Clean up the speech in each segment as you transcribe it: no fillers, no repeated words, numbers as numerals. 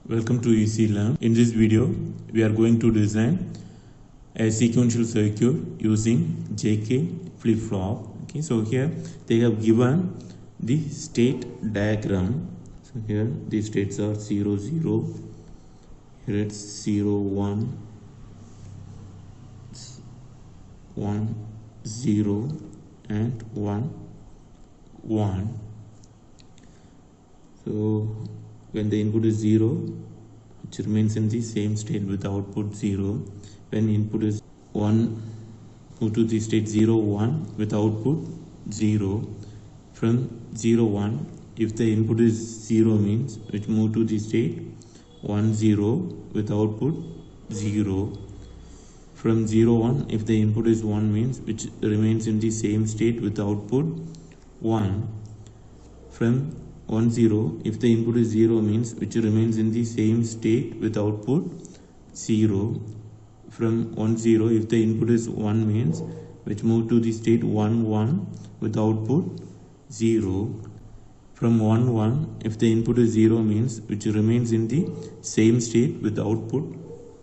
Welcome to Easy Learn. In this video, we are going to design a sequential circuit using JK flip-flop. Okay, so here they have given the state diagram. So here the states are 0, 0. Here it's 0, 1, 1, 0, and 1, 1. So when the input is 0, which remains in the same state with output 0. When input is 1, move to the state 0, 1 with output 0. From 0, 1, if the input is 0 means which move to the state 1, 0 with output 0. From 0, 1, if the input is 1 means which remains in the same state with output 1. From 1, 0, if the input is 0 means which remains in the same state with output 0. From 1, 0, if the input is 1 means which move to the state 1, 1 with output 0. From 1, 1, if the input is 0 means which remains in the same state with output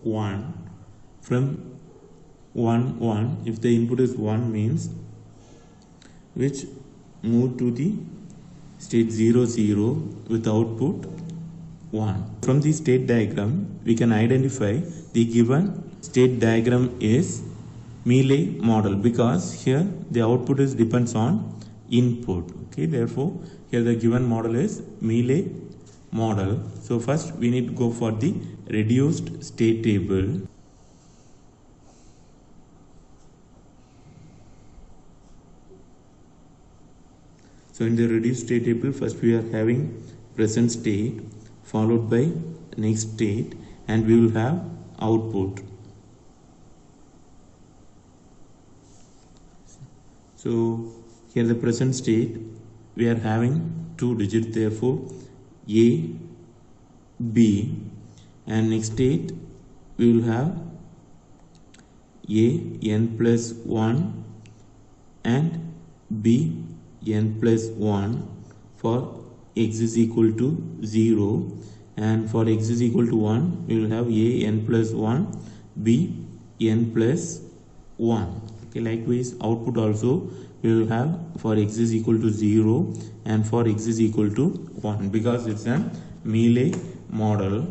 1. From 1, 1, if the input is 1 means which move to the state 0, 0 with output 1. From the state diagram, we can identify the given state diagram is Mealy model because here the output is depends on input. Okay, therefore here the given model is Mealy model. So first we need to go for the reduced state table. So in the reduced state table, first we are having present state followed by next state and we will have output. So here the present state we are having 2 digits, therefore A, B, and next state we will have A, n plus 1 and B, n plus 1 for x is equal to 0, and for x is equal to 1 we will have a n plus 1, b n plus 1. Okay, likewise output also we will have for x is equal to 0 and for x is equal to 1 because it's a Mealy model.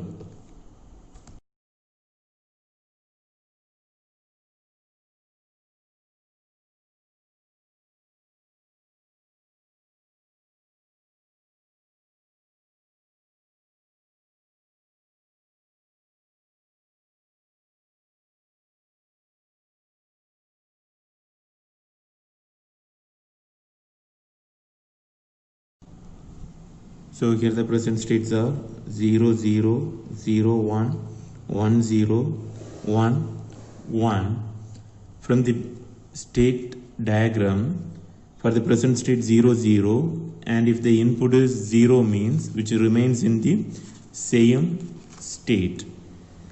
So here the present states are 0, 0, 0, 1, 1, 0, 1, 1. From the state diagram, for the present state 0, 0, and if the input is 0 means which remains in the same state.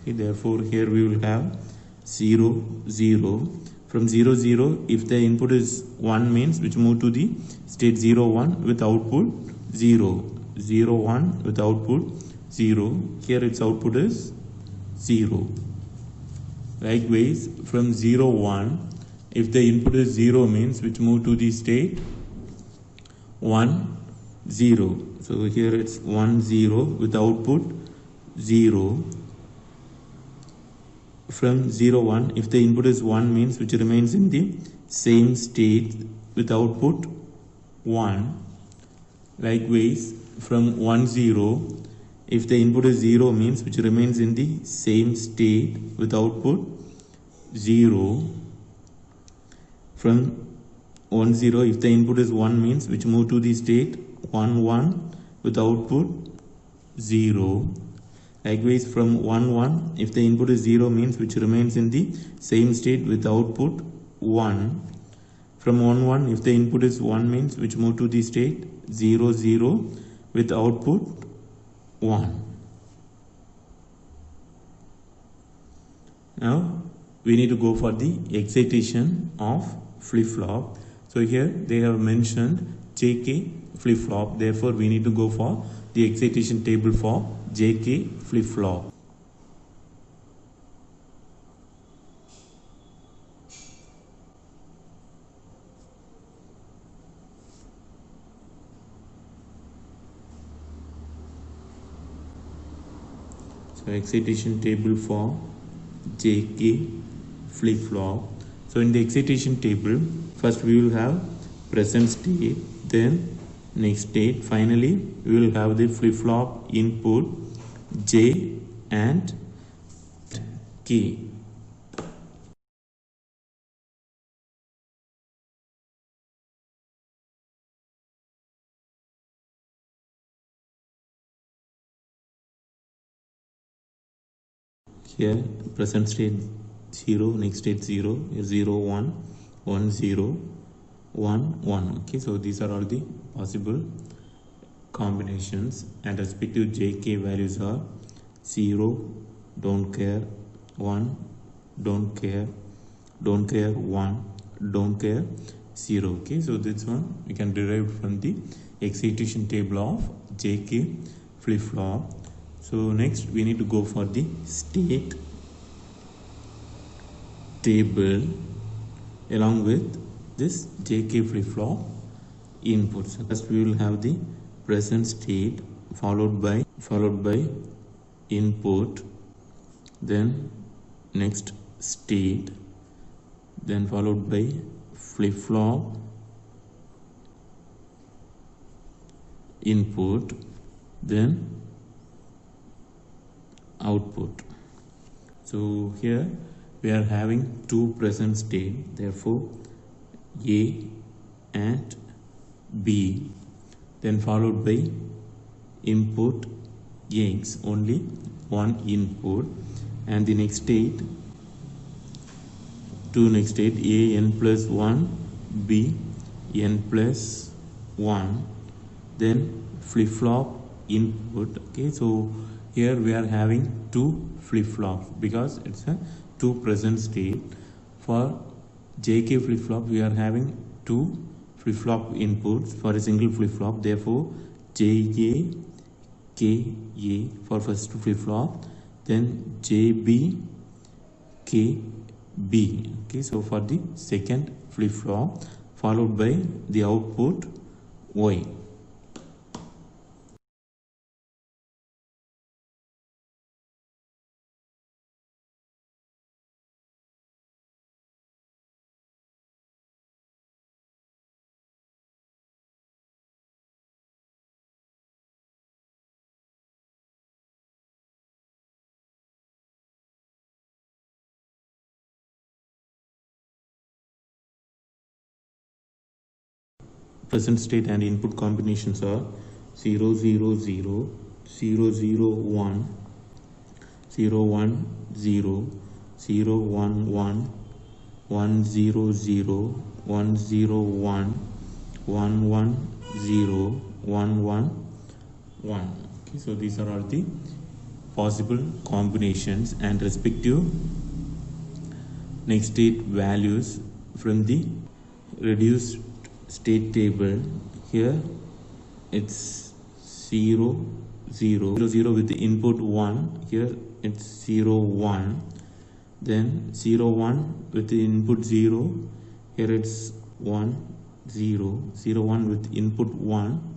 Okay, therefore here we will have 0, 0. From 0, 0, if the input is 1 means which move to the state 0, 1 with output 0. 0, 1 with output 0. Here its output is 0. Likewise, from 0, 1, if the input is 0 means which move to the state 1, 0. So here it's 1, 0 with output 0. From 0, 1, if the input is 1 means which remains in the same state with output 1. Likewise, from 1, 0, if the input is 0 means which remains in the same state with output 0. From 1, 0, if the input is 1 means which move to the state 1, 1 with output 0. Likewise, from 1, 1, if the input is 0 means which remains in the same state with output 1. From 1, 1, if the input is 1 means which move to the state 0, 0 with output 1. Now we need to go for the excitation of flip-flop. So here they have mentioned JK flip-flop, therefore we need to go for the excitation table for JK flip-flop. So excitation table for JK flip-flop. So in the excitation table, first we will have present state, then next state, finally we will have the flip-flop input J and K. Here present state 0, next state 0, 0, 1, 1, 0, 1, 1. Okay, so these are all the possible combinations, and respective JK values are 0, don't care, 1, don't care, 1, don't care, 0. Okay, so this one we can derive from the excitation table of JK flip-flop. So next we need to go for the state table along with this JK flip-flop inputs. First we will have the present state followed by input, then next state, then followed by flip-flop input, then output. So here we are having two present state, therefore A and B, then followed by input X, only one input, and the next state, next state A n plus 1, B n plus 1, then flip-flop input. Okay, so here we are having two flip-flops because it's a two present state. For JK flip-flop we are having two flip-flop inputs for a single flip-flop, therefore JA KA for first flip-flop, then JB KB. Okay, so for the second flip-flop, followed by the output Y. Present state and input combinations are 0, 0, 0, 0, 0, 1, 0, 1, 0, 0, 1, 1, 1, 0, 0, 1, 0, 1, 1, 1, 0, 1, 1, 1. Okay, so these are all the possible combinations and respective next state values from the reduced state table. Here it's 0, 0, 0, 0 with the input 1. Here it's 0, 1, then 0, 1 with the input 0. Here it's 1, 0, 0, 1 with input 1.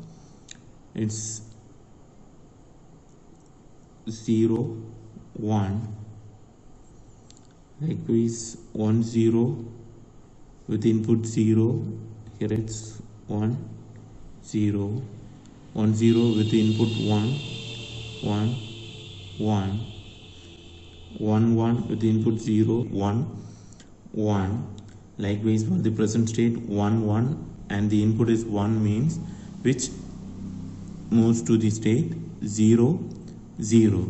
It's 0, 1. Likewise 1, 0 with input 0. Here it's 1, 0, 1, 0 with the input 1, 1, 1, 1, 1 with the input 0, 1, 1. Likewise for the present state 1, 1 and the input is 1 means which moves to the state 0, 0.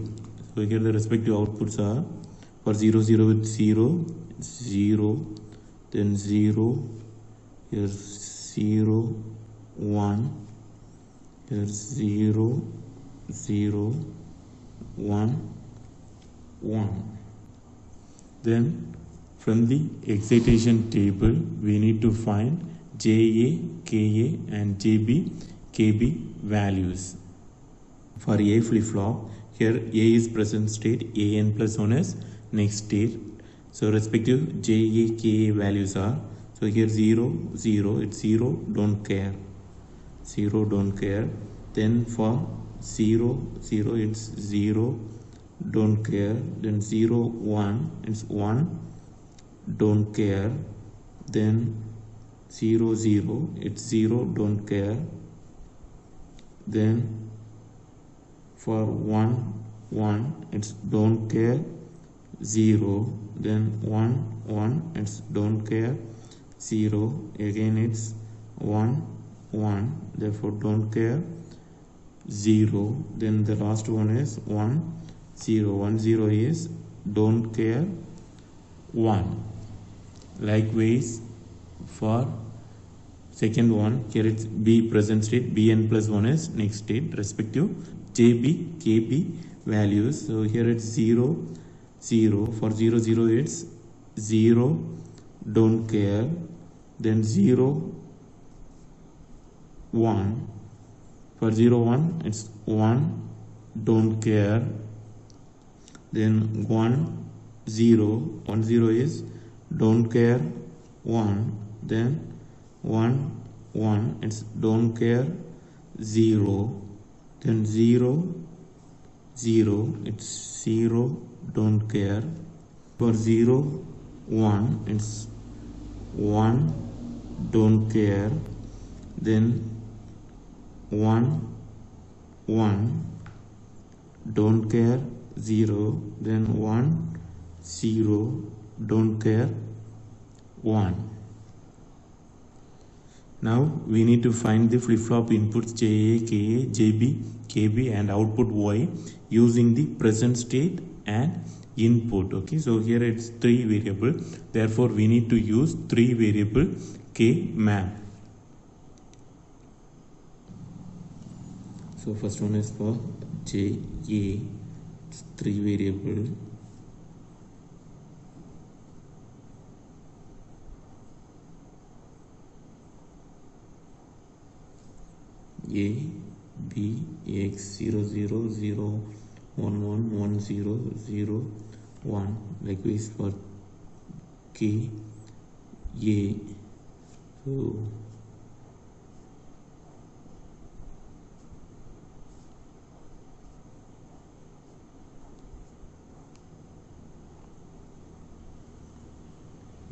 So here the respective outputs are for 0, 0 with 0, 0, then 0, here 0, 1, here 0, 0, 1, 1. Then from the excitation table we need to find JA, KA and JB, KB values. For A flip-flop, here A is present state, an plus 1 is next state. So respective J, A, K, A values are, so here 0, 0, it's 0, don't care. 0, don't care. Then for 0, 0, it's 0, don't care. Then 0, 1, it's 1, don't care. Then 0, 0, it's 0, don't care. Then for 1, 1, it's don't care. 0, then 1, 1, it's don't care. 0, again it's 1, 1, therefore don't care. 0, then the last one is 1, 0, 1, 0 is don't care. 1. Likewise for second one, here it's B present state, Bn plus 1 is next state, respective JB, KB values. So here it's 0, 0. For 0, 0 it's 0, don't care. Then 0, 1. For 0, 1 it's 1, don't care. Then 1, 0. 1, 0 is don't care. 1. Then 1, 1, it's don't care. 0, then 0, 0, it's 0, don't care. For 0, 1, it's 1, don't care. Then 1, 1, don't care. 0, then 1, 0, don't care. 1. Now we need to find the flip-flop inputs JA, KA, JB, KB and output Y using the present state and input. Okay, so here it's 3 variable, therefore we need to use 3 variable K map. So first one is for JA, it's 3 variable. A, B, X 0, 0, 0, 1, 1, 1, 0, 0, 1. Likewise for K, A. So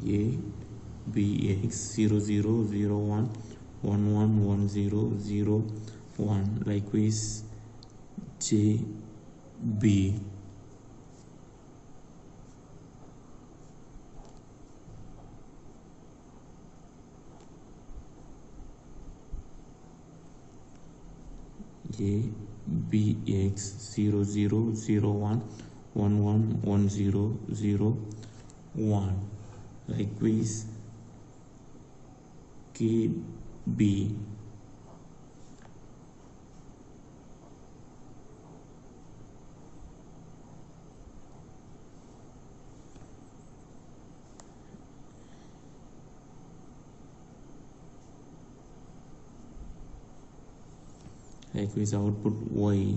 A, B, X 0, 0, 0, 1. 1, 1, 1, 0, 0, 1. Likewise J, B. A, B, X 0, 0, 0, 1, 1, 1, 1, 0, 0, 1. Likewise K, B. Likewise output Y.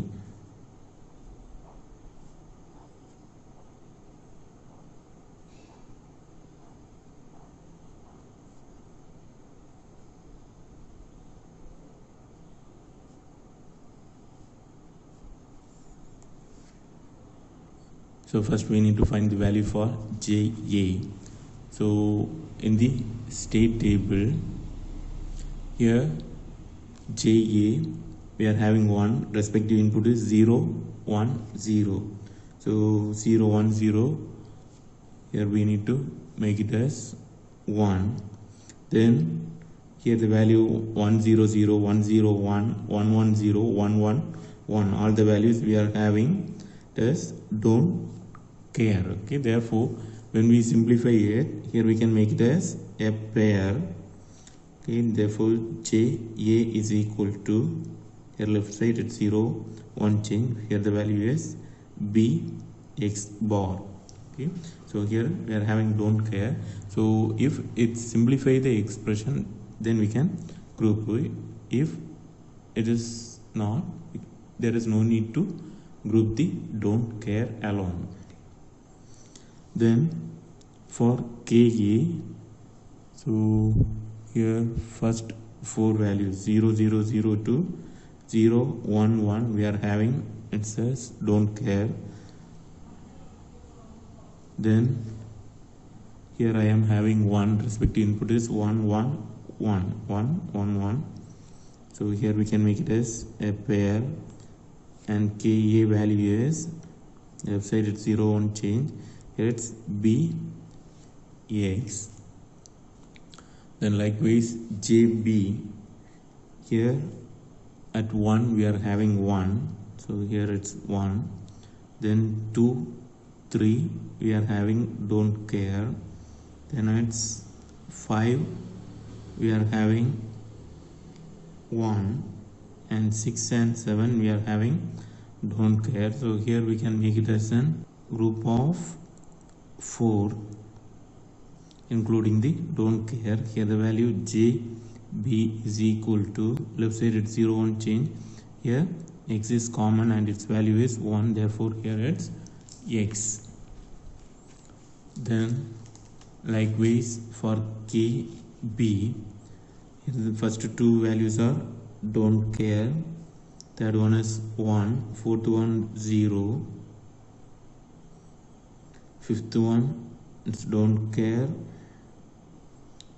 So first we need to find the value for JA. So in the state table here JA we are having 1, respective input is 0, 1, 0. So 0, 1, 0, here we need to make it as 1. Then here the value 1, 0, 0, 1, 0, 1, 1, 1, 0, 1, 1, 1. All the values we are having as don't care. Okay, therefore when we simplify it, here we can make it as a pair. Okay, therefore JA is equal to, here left side it's 0, 1 change, here the value is B X bar. Okay, so here we are having don't care. So if it simplify the expression, then we can group it. If it is not, there is no need to group the don't care alone. Then for KA, so here first 4 values 0 0 0 to 0 1 1 we are having, it says don't care. Then here I am having 1, respective input is 1 1 1 1 1 1. So here we can make it as a pair, and KA value is left side it's 0 won't change, here it's B X. Then likewise JB, here at 1 we are having 1, so here it's 1. Then 2 3 we are having don't care. Then it's 5 we are having 1, and 6 and 7 we are having don't care. So here we can make it as a group of 4 including the don't care. Here the value JB is equal to, left side it's 0 won't change, here X is common and its value is 1, therefore here it's X. Then likewise for KB, here the first 2 values are don't care, third one is 1, fourth one 0, fifth one it's don't care,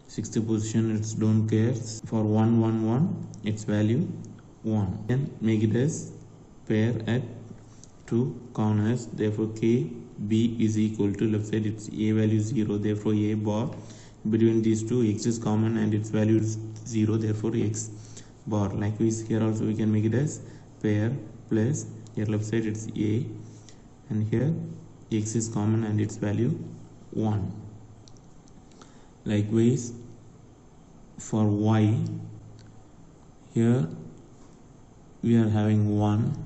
sixth position it's don't care. For 1 1 1 its value 1. Then make it as pair at 2 corners, therefore KB is equal to, left side it's A value 0, therefore A bar, between these two X is common and its value is 0, therefore X bar. Likewise here also we can make it as pair plus, here left side it's A, and here X is common and its value 1. Likewise for Y, here we are having 1,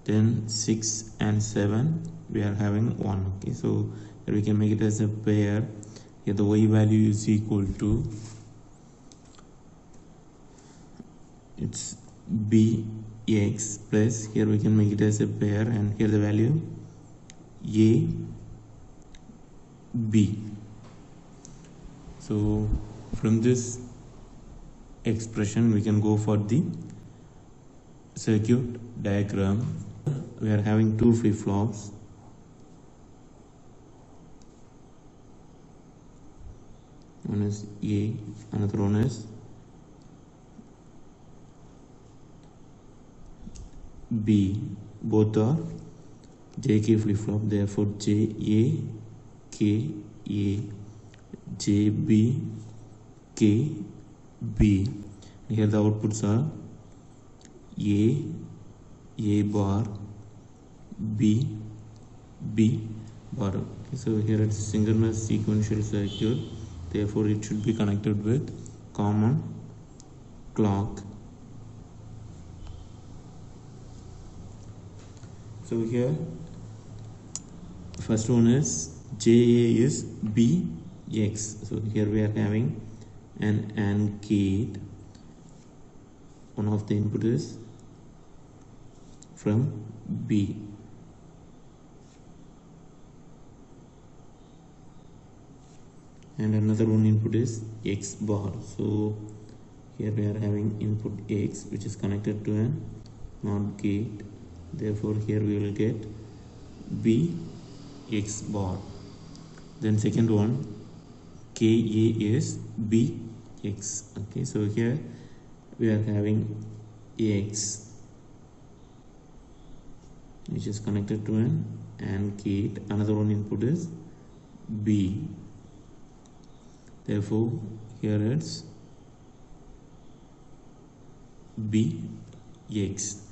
then 6 and 7 we are having 1. Okay, so here we can make it as a pair. Here the Y value is equal to, it's BX plus, here we can make it as a pair, and here the value AB. So from this expression we can go for the circuit diagram. We are having 2 flip-flops. One is A, another one is B. Both are JK flip-flop, therefore JA, KA, JB, KB. Here the outputs are A bar, B bar. Okay, so here it's synchronous sequential circuit, therefore it should be connected with common clock. So here first one is JA is BX. So here we are having an AND gate. One of the input is from B. And another one input is X bar. So here we are having input X which is connected to an NOT gate. Therefore here we will get BX bar. Then second one KA is BX. Okay, so here we are having X which is connected to an AND gate. Another one input is B. Therefore here it's BX.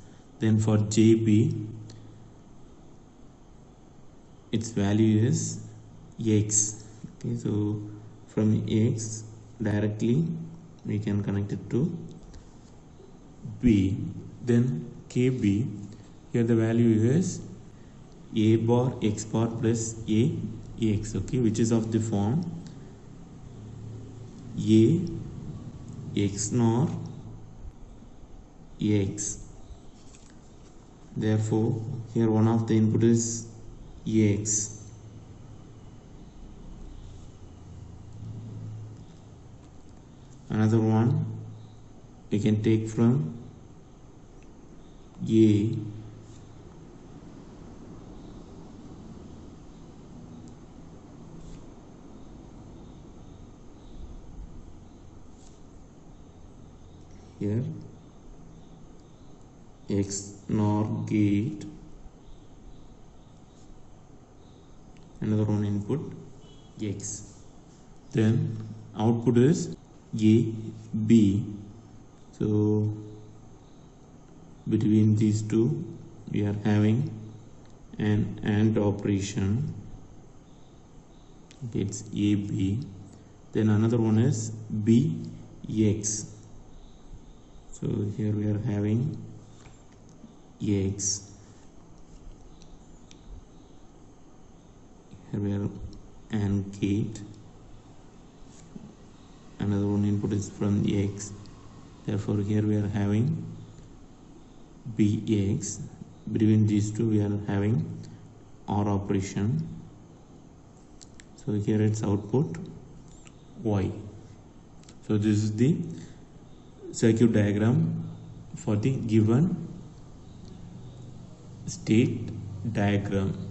Then for JB, its value is X. Okay, so from X directly we can connect it to B. Then KB, here the value is A bar X bar plus A X, okay, which is of the form A X NOR X. Therefore here one of the input is x, another one we can take from a, here x NOR gate, another one input x, then output is a b. So between these two we are having an AND operation. It's a b, then another one is b x. So here we are having x, here we are AND gate, another one input is from x, therefore here we are having bx. Between these two we are having OR operation, so here it's output y. So this is the circuit diagram for the given state diagram.